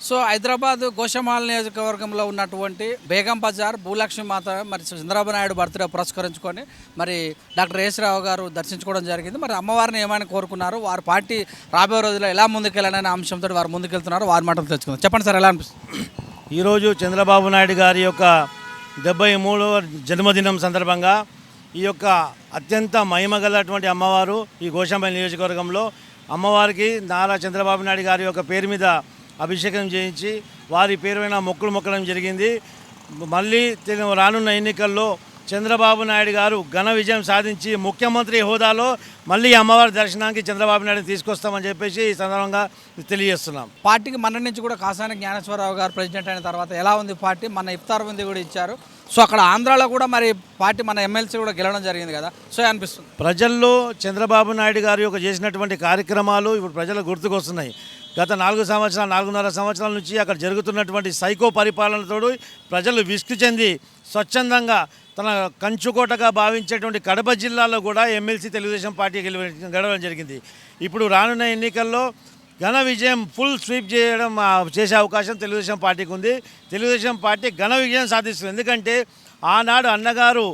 So Hyderabad Goshamahal నియోజకవర్గంలో ఉన్నటువంటి బేగం బజార్ భూలక్ష్మి మాత మరి చంద్రబాబు నాయుడు బర్త్డే పురస్కరించుకొని మరి డాక్టర్ రావు గారు దర్శించుకోవడం జరిగింది. మరి అమ్మవారిని ఏమైనా కోరుకున్నారు, వారి పార్టీ రాబోయే రోజుల్లో ఎలా ముందుకెళ్ళాలనే అంశంతో వారు ముందుకెళ్తున్నారు, వారి మాటలు తెచ్చుకుందాం. చెప్పండి సార్, ఎలా అనిపిస్తుంది? ఈరోజు చంద్రబాబు నాయుడు గారి యొక్క 73వ జన్మదినం సందర్భంగా ఈ యొక్క అత్యంత మహిమగలటువంటి అమ్మవారు ఈ గోషాంబల్ నియోజకవర్గంలో అమ్మవారికి నారా చంద్రబాబు నాయుడు గారి యొక్క పేరు మీద అభిషేకం చేయించి వారి పేరుపైన మొక్కులు మొక్కడం జరిగింది. మళ్ళీ రానున్న ఎన్నికల్లో చంద్రబాబు నాయుడు గారు ఘన విజయం సాధించి ముఖ్యమంత్రి హోదాలో మళ్ళీ అమ్మవారి దర్శనానికి చంద్రబాబు నాయుడు తీసుకొస్తామని చెప్పేసి ఈ సందర్భంగా తెలియజేస్తున్నాం. పార్టీకి మన నుంచి కూడా కాసాని జ్ఞానేశ్వరరావు గారు ప్రెసిడెంట్ అయిన తర్వాత ఎలా ఉంది పార్టీ? మన ఇఫ్తార్ ఉంది కూడా ఇచ్చారు. సో అక్కడ ఆంధ్రాలో కూడా మరి పార్టీ మన ఎమ్మెల్సీ కూడా గెలవడం జరిగింది కదా, సో అనిపిస్తుంది ప్రజల్లో చంద్రబాబు నాయుడు గారి యొక్క చేసినటువంటి కార్యక్రమాలు ఇప్పుడు ప్రజలకు గుర్తుకొస్తున్నాయి. గత 4.5 సంవత్సరాల నుంచి అక్కడ జరుగుతున్నటువంటి సైకో పరిపాలనతో ప్రజలు విసుగు చెంది స్వచ్ఛందంగా తన కంచుకోటగా భావించేటువంటి కడప జిల్లాలో కూడా ఎమ్మెల్సీ తెలుగుదేశం పార్టీ గెలవడం జరిగింది. ఇప్పుడు రానున్న ఎన్నికల్లో ఘన విజయం ఫుల్ స్వీప్ చేసే అవకాశం తెలుగుదేశం పార్టీకి ఉంది. తెలుగుదేశం పార్టీ ఘన విజయం సాధిస్తుంది. ఎందుకంటే ఆనాడు అన్నగారు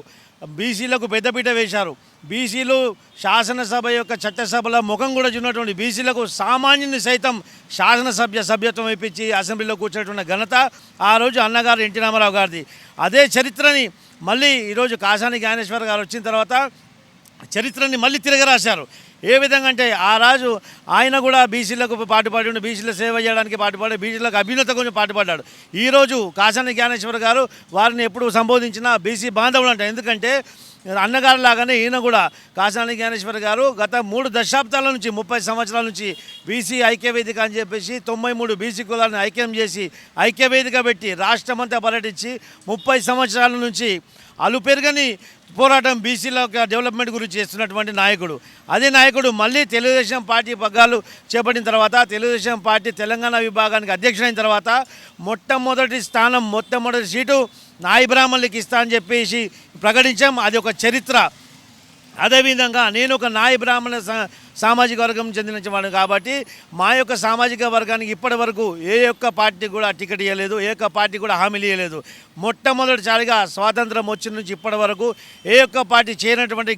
బీసీలకు పెద్దపీట వేశారు. బీసీలు శాసనసభ యొక్క చట్టసభలో ముఖం కూడా చూన్నటువంటి బీసీలకు సామాన్యుని సైతం సభ్యత్వం ఇప్పించి అసెంబ్లీలో కూర్చున్నటువంటి ఘనత ఆ రోజు అన్నగారు ఎన్టీ రామారావు గారిది. అదే చరిత్రని మళ్ళీ ఈరోజు కాసాని జ్ఞానేశ్వర్ గారు వచ్చిన తర్వాత చరిత్రని మళ్ళీ తిరగరాశారు. ఏ విధంగా అంటే ఆ రాజు ఆయన కూడా బీసీలకు పాటుపడి బీసీల సేవ చేయడానికి పాటుపడి బీసీలకు అభ్యున్నత కొంచెం పాటుపడ్డాడు. ఈరోజు కాసాని జ్ఞానేశ్వర్ గారు వారిని ఎప్పుడు సంబోధించినా బీసీ బాంధవులు అంటారు. ఎందుకంటే అన్నగారు లాగానే ఈయన కూడా కాసాని జ్ఞానేశ్వర్ గారు గత 3 దశాబ్దాల నుంచి 30 సంవత్సరాల నుంచి బీసీ ఐక్యవేదిక అని చెప్పేసి 93 బీసీ కులాలను ఐక్యం చేసి ఐక్యవేదిక పెట్టి రాష్ట్రమంతా పర్యటించి 30 సంవత్సరాల నుంచి అలుపెరగని పోరాటం బీసీల డెవలప్మెంట్ గురించి చేస్తున్నటువంటి నాయకుడు. అదే నాయకుడు మళ్ళీ తెలుగుదేశం పార్టీ పగ్గాలు చేపట్టిన తర్వాత తెలుగుదేశం పార్టీ తెలంగాణ విభాగానికి అధ్యక్షుడైన తర్వాత మొట్టమొదటి సీటు నాయి బ్రాహ్మణులకి ఇస్తా అని చెప్పేసి ప్రకటించాం. అది ఒక చరిత్ర. అదేవిధంగా నేను ఒక నాయి బ్రాహ్మణ సామాజిక వర్గం చెందినవాడు కాబట్టి మా యొక్క సామాజిక వర్గానికి ఇప్పటి వరకు ఏ ఒక్క పార్టీ కూడా టికెట్ ఇవ్వలేదు, ఏ ఒక్క పార్టీ కూడా హామీలు ఇవ్వలేదు. మొట్టమొదటిసారిగా స్వాతంత్రం వచ్చిన నుంచి ఇప్పటి వరకు ఏ ఒక్క పార్టీ చేయనటువంటి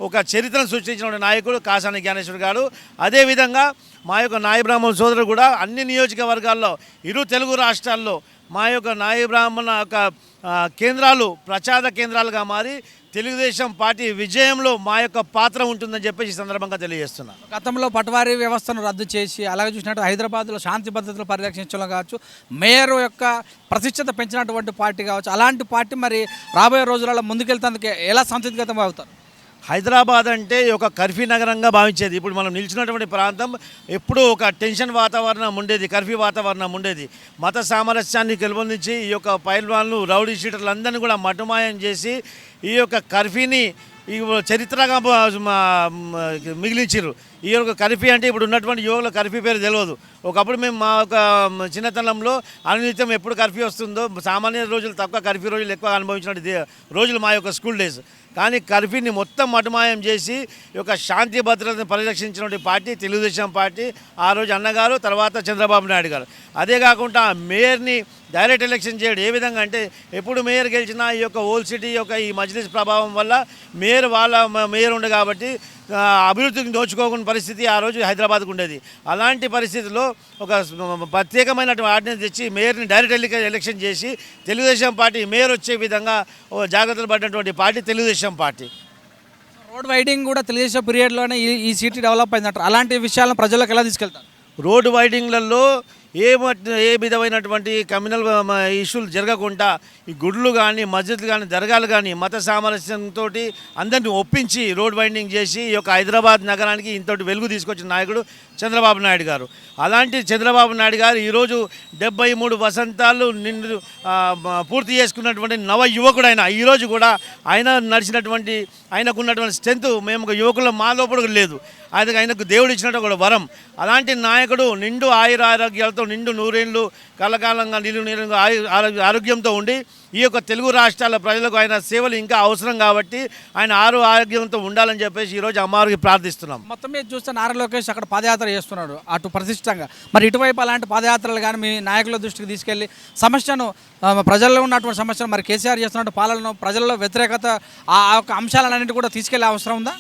ఒక చరిత్రను సృష్టించిన నాయకుడు కాసాని జ్ఞానేశ్వర్ గారు. అదేవిధంగా మా యొక్క నాయి బ్రాహ్మణ సోదరుడు కూడా అన్ని నియోజకవర్గాల్లో ఇరు తెలుగు రాష్ట్రాల్లో మా యొక్క నాయి బ్రాహ్మణ యొక్క కేంద్రాలు ప్రచార కేంద్రాలుగా మారి తెలుగుదేశం పార్టీ విజయంలో మా యొక్క పాత్ర ఉంటుందని చెప్పేసి ఈ సందర్భంగా తెలియజేస్తున్నాను. గతంలో పటవారీ వ్యవస్థను రద్దు చేసి అలాగే చూసినట్టు హైదరాబాద్లో శాంతి భద్రతలు పరిరక్షించడం కావచ్చు, మేయర్ యొక్క ప్రతిష్టత పెంచినటువంటి పార్టీ కావచ్చు, అలాంటి పార్టీ మరి రాబోయే రోజులలో ముందుకెళ్తేందుకు ఎలా సంసిద్ధతం అవుతారు? హైదరాబాద్ అంటే ఒక కర్ఫ్యూ నగరంగా భావించేది. ఇప్పుడు మనం నిలిచినటువంటి ప్రాంతం ఎప్పుడూ ఒక టెన్షన్ వాతావరణం ఉండేది, కర్ఫ్యూ వాతావరణం ఉండేది. మత సామరస్యాన్ని గెలుపొందించి ఈ యొక్క పైల్వాన్లు రౌడీ షీటర్లు అందరినీ కూడా మటుమాయం చేసి ఈ యొక్క కర్ఫ్యూని ఈ చరిత్రగా మిగిలించారు. ఈ యొక్క కర్ఫ్యూ అంటే ఇప్పుడు ఉన్నటువంటి యువకుల కర్ఫ్యూ పేరు తెలియదు. ఒకప్పుడు మేము మా యొక్క చిన్నతనంలో అనునిత్యం ఎప్పుడు కర్ఫ్యూ వస్తుందో సామాన్య రోజులు తక్కువ, కర్ఫ్యూ రోజులు ఎక్కువ అనుభవించినటువంటి రోజులు మా యొక్క స్కూల్ డేస్. కానీ కర్ఫ్యూని మొత్తం మటుమాయం చేసి ఈ యొక్క శాంతి భద్రతను పరిరక్షించినటువంటి పార్టీ తెలుగుదేశం పార్టీ. ఆ రోజు అన్నగారు, తర్వాత చంద్రబాబు నాయుడు గారు. అదే కాకుండా మేయర్ని డైరెక్ట్ ఎలక్షన్ చేయడం ఏ విధంగా అంటే ఎప్పుడు మేయర్ గెలిచినా ఈ యొక్క ఓల్డ్ సిటీ యొక్క ఈ మజ్లిస్ ప్రభావం వల్ల మేయర్ ఉండే కాబట్టి అభివృద్ధికి నోచుకోకుండా పరిస్థితి ఆ రోజు హైదరాబాద్కు ఉండేది. అలాంటి పరిస్థితుల్లో ఒక ప్రత్యేకమైనటువంటి ఆర్డినెన్స్ తెచ్చి మేయర్ని డైరెక్ట్ ఎలక్షన్ చేసి తెలుగుదేశం పార్టీ మేయర్ వచ్చే విధంగా జాగ్రత్తలు పడినటువంటి పార్టీ తెలుగుదేశం పార్టీ. రోడ్ వైడింగ్ కూడా తెలుగుదేశం పీరియడ్లోనే ఈ సిటీ డెవలప్ అయిందంటారు. అలాంటి విషయాలను ప్రజలకు ఎలా తీసుకెళ్తారు? రోడ్డు వైడింగ్లలో ఏ విధమైనటువంటి కమ్యూనల్ ఇష్యూలు జరగకుండా ఈ గుడులు కానీ మస్జిద్లు కానీ దర్గాలు కానీ మత సామరస్యంతో అందరినీ ఒప్పించి రోడ్ వైండింగ్ చేసి ఈ యొక్క హైదరాబాద్ నగరానికి ఇంతటి వెలుగు తీసుకొచ్చిన నాయకుడు చంద్రబాబు నాయుడు గారు. అలాంటి చంద్రబాబు నాయుడు గారు ఈరోజు 73 వసంతాలు పూర్తి చేసుకున్నటువంటి నవ యువకుడైన ఈరోజు కూడా ఆయనకున్నటువంటి స్ట్రెంత్ మేము యువకులు మా లోపల లేదు. అది ఆయనకు దేవుడు ఇచ్చినట్టు ఒక వరం. అలాంటి నాయకుడు నిండు ఆయురారోగ్యాలతో నిండు నూరేళ్ళు కలకాలంగా నీళ్ళు ఆరోగ్యంతో ఉండి ఈ యొక్క తెలుగు రాష్ట్రాల ప్రజలకు ఆయన సేవలు ఇంకా అవసరం కాబట్టి ఆయన ఆరోగ్యంతో ఉండాలని చెప్పేసి ఈరోజు అమ్మవారికి ప్రార్థిస్తున్నాం. మొత్తం మీద చూస్తే నారా లోకేష్ అక్కడ పాదయాత్ర చేస్తున్నాడు అటు ప్రతిష్టంగా. మరి ఇటువైపు అలాంటి పాదయాత్రలు కానీ మీ నాయకుల దృష్టికి తీసుకెళ్ళి సమస్యను ప్రజల్లో ఉన్నటువంటి సమస్యను మరి కేసీఆర్ చేస్తున్నట్టు పాలనను ప్రజల్లో వ్యతిరేకత ఆ యొక్క అంశాలన్నింటి కూడా తీసుకెళ్లే అవసరం ఉందా?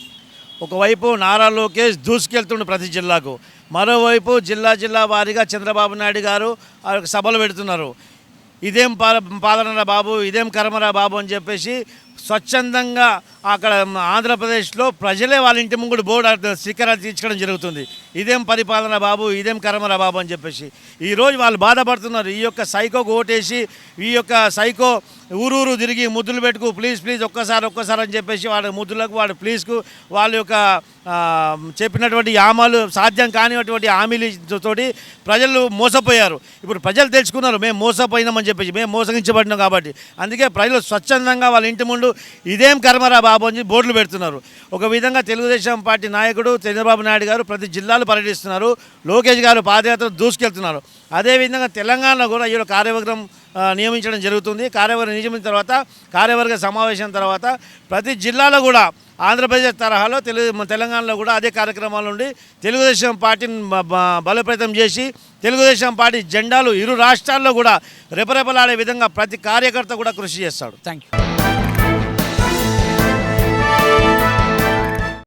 ఒకవైపు నారా లోకేష్ దూసుకెళ్తుండు ప్రతి జిల్లాకు, మరోవైపు జిల్లా వారీగా చంద్రబాబు నాయుడు గారు ఆ యొక్క సభలు పెడుతున్నారు. ఇదేం పాలనరా బాబు, ఇదేం కర్మరా బాబు అని చెప్పేసి స్వచ్ఛందంగా అక్కడ ఆంధ్రప్రదేశ్లో ప్రజలే వాళ్ళ ఇంటి ముందు బోర్డు స్టిక్కర్ తీర్చడం జరుగుతుంది. ఇదేం పరిపాలన బాబు, ఇదేం కర్మరా బాబు అని చెప్పేసి ఈరోజు వాళ్ళు బాధపడుతున్నారు. ఈ యొక్క సైకోకు ఓటేసి ఈ యొక్క సైకో ఊరూరు తిరిగి ముద్దులు పెట్టుకు ప్లీజ్ ఒక్కసారి అని చెప్పేసి వాడి ముద్దులకు వాడి ప్లీజ్కు వాళ్ళ యొక్క చెప్పినటువంటి హామీలు సాధ్యం కానిటువంటి హామీలతోటి ప్రజలు మోసపోయారు. ఇప్పుడు ప్రజలు తెలుసుకున్నారు మేము మోసపోయినామని చెప్పేసి, మేము మోసగించబడినాం కాబట్టి. అందుకే ప్రజలు స్వచ్ఛందంగా వాళ్ళ ఇంటి ముందు ఇదేం కర్మరా బాబు అని బోర్డులు పెడుతున్నారు. ఒక విధంగా తెలుగుదేశం పార్టీ నాయకుడు చంద్రబాబు నాయుడు గారు ప్రతి జిల్లాలు పర్యటిస్తున్నారు. లోకేష్ గారు పాదయాత్ర దూసుకెళ్తున్నారు. అదేవిధంగా తెలంగాణలో కూడా ఈ కార్యవర్గం నియమించడం జరుగుతుంది. కార్యవర్గం నియమించిన తర్వాత కార్యవర్గ సమావేశం తర్వాత ప్రతి జిల్లాలో కూడా ఆంధ్రప్రదేశ్ తరహాలో తెలంగాణలో కూడా అదే కార్యక్రమాలు ఉండి తెలుగుదేశం పార్టీని బలోపేతం చేసి తెలుగుదేశం పార్టీ జెండాలు ఇరు రాష్ట్రాల్లో కూడా రెపరెపలాడే విధంగా ప్రతి కార్యకర్త కూడా కృషి చేస్తాడు. Thank you.